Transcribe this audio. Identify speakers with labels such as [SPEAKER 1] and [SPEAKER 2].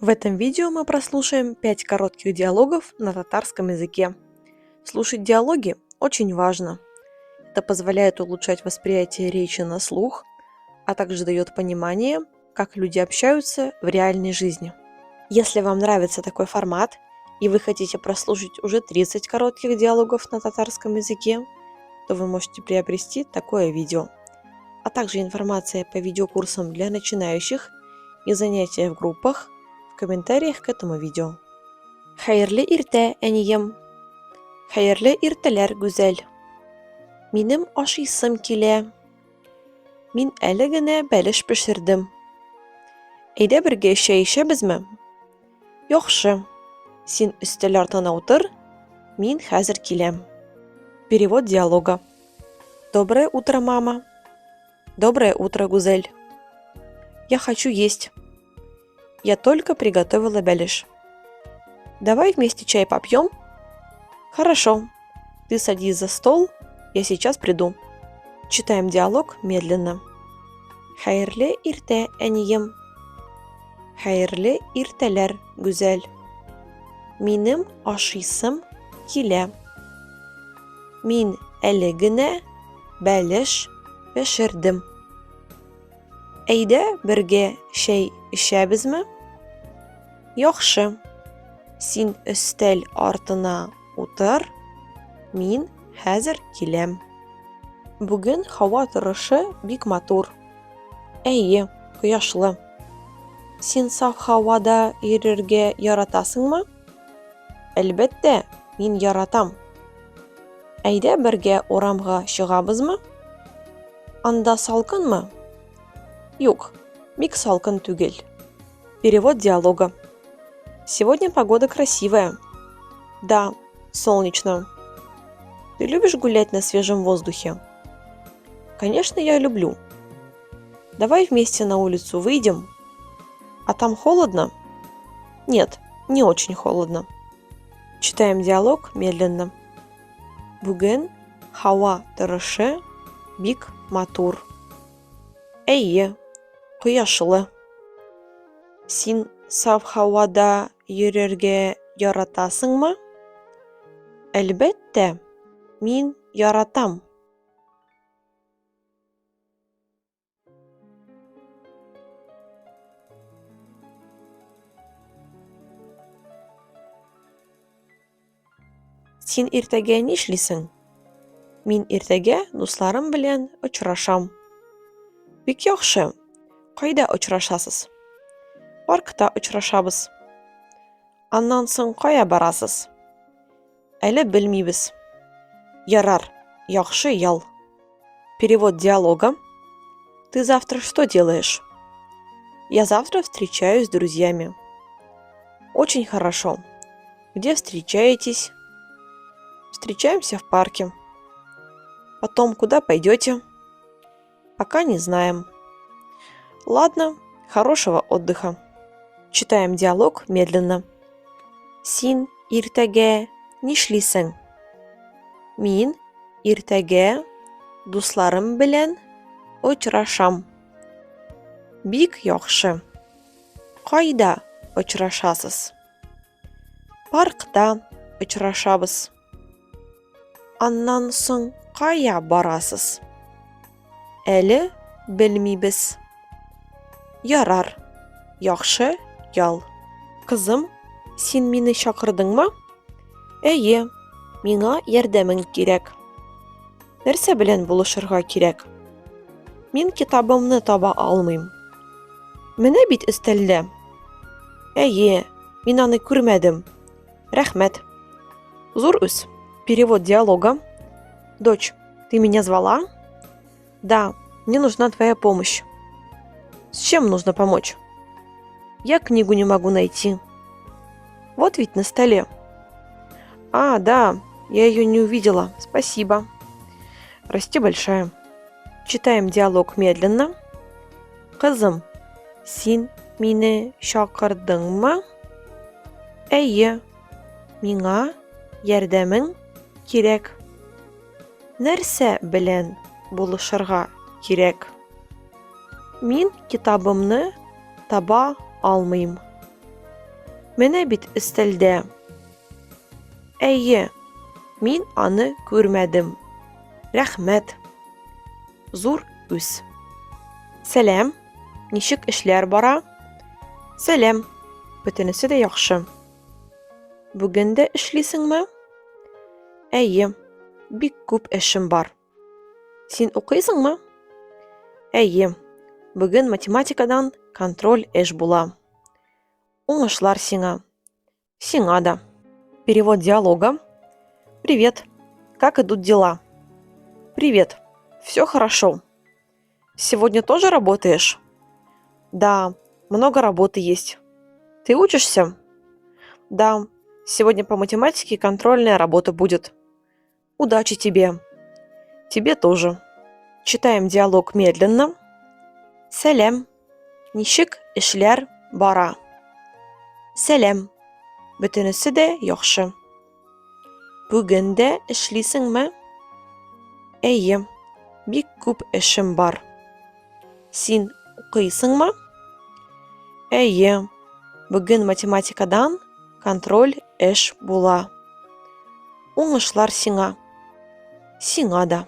[SPEAKER 1] В этом видео мы прослушаем 5 коротких диалогов на татарском языке. Слушать диалоги очень важно. Это позволяет улучшать восприятие речи на слух, а также дает понимание, как люди общаются в реальной жизни. Если вам нравится такой формат и вы хотите прослушать уже 30 коротких диалогов на татарском языке, то вы можете приобрести такое видео, а также информация по видеокурсам для начинающих и занятия в группах в комментариях к этому видео. Хәерле иртә, әнием. Хәерле иртәләр, гүзәл. Минем ашыйсым килә. Мин әле генә бәлеш пешердем. Әйдә бергә чәй эчәбезме? Яхшы. Син өстәл артына утыр, мин хәзер киләм. Перевод диалога. Доброе утро, мама. Доброе утро, гүзәл. Я хочу есть. Я только приготовила бәлеш. Давай вместе чай попьем? Хорошо. Ты садись за стол, я сейчас приду. Читаем диалог медленно. Хәерле иртә, әнием. Хәерле иртәләр, гүзәл. Минем ашыйсым килә. Мин әле генә бәлеш пешердем. Әйдә бергә чәй эчәбезме? Яхшы. Син өстәл артына утыр, мин хәзер киләм. Бүген һава торышы бик матур. Әйе, кояшлы. Син саф һавада йөрергә яратасыңмы? Әлбәттә, мин яратам. Әйдә бергә урамга чыгабызмы? Анда салкынмы? Юк, бик салкын түгел. Перевод диалога. Сегодня погода красивая. Да, солнечно. Ты любишь гулять на свежем воздухе? Конечно, я люблю. Давай вместе на улицу выйдем. А там холодно? Нет, не очень холодно. Читаем диалог медленно. Бүген һава торышы бик матур. Әйе, кояшлы. Син саф һавада йөрергә яратасыңмы? Әлбәттә, мин яратам. Син иртәгә нишлисең? Мин иртәгә дусларым белән очрашам. Бик яхшы. Кайда очрашасыз? Паркта очрашабыз. Аннан соң кая барасыз? Әле белмибез. Ярар, яхшы ял. Перевод диалога. Ты завтра что делаешь? Я завтра встречаюсь с друзьями. Очень хорошо. Где встречаетесь? Встречаемся в парке. Потом куда пойдете? Пока не знаем. Ладно, хорошего отдыха. Читаем диалог медленно. Син иртәгә нишлисең? Мин иртәгә дусларым белән очрашам. Бик яхшы. Кайда очрашасыз? Паркта очрашабыз. Аннан соң кая барасыз? Әле белмибез. Ярар, яхшы ял. Кызым, син мине чакырдыңмы? Әйе, миңа ярдәмең кирәк. Нәрсә белән булышырга кирәк? Мин китабымны таба алмыйм. Менә бит өстәлдә. Әйе, мин аны күрмәдем. Рәхмәт. Зур үс. Перевод диалога. Дочь, ты меня звала? Да, мне нужна твоя помощь. С чем нужно помочь? Я книгу не могу найти. Вот ведь на столе. А, да, я ее не увидела. Спасибо. Расти большая. Читаем диалог медленно. Кызым, син мине чакырдыңмы? Әйе, миңа ярдәмең кирәк. Нәрсә белән булышырга кирәк? Мин китабымны таба алмыйм. Менә бит өстәлдә. Әйе, мин аны күрмәдем. Рәхмәт. Зур үс. Сәлам, ничек эшләр бара? Сәлам, бөтенесе дә яхшы. Бүген дә эшлисеңме? Әйе, бик күп эшем бар. Син укыйсыңмы? Әйе, бүген математикадан контроль эш була. Уңышлар сиңа. Сиңа да. Перевод диалога. Привет. Как идут дела? Привет. Все хорошо. Сегодня тоже работаешь? Да, много работы есть. Ты учишься? Да, сегодня по математике контрольная работа будет. Удачи тебе. Тебе тоже. Читаем диалог медленно. Сәлем. Ничек эшләр бара? Сәлем. Бөтенесе дә яхшы. Бүген дә эшлисеңме? Әйе, бик күп эшем бар. Син укыйсыңмы? Әйе, бүген математикадан контроль эш була. Уңышлар сиңа. Сиңа да.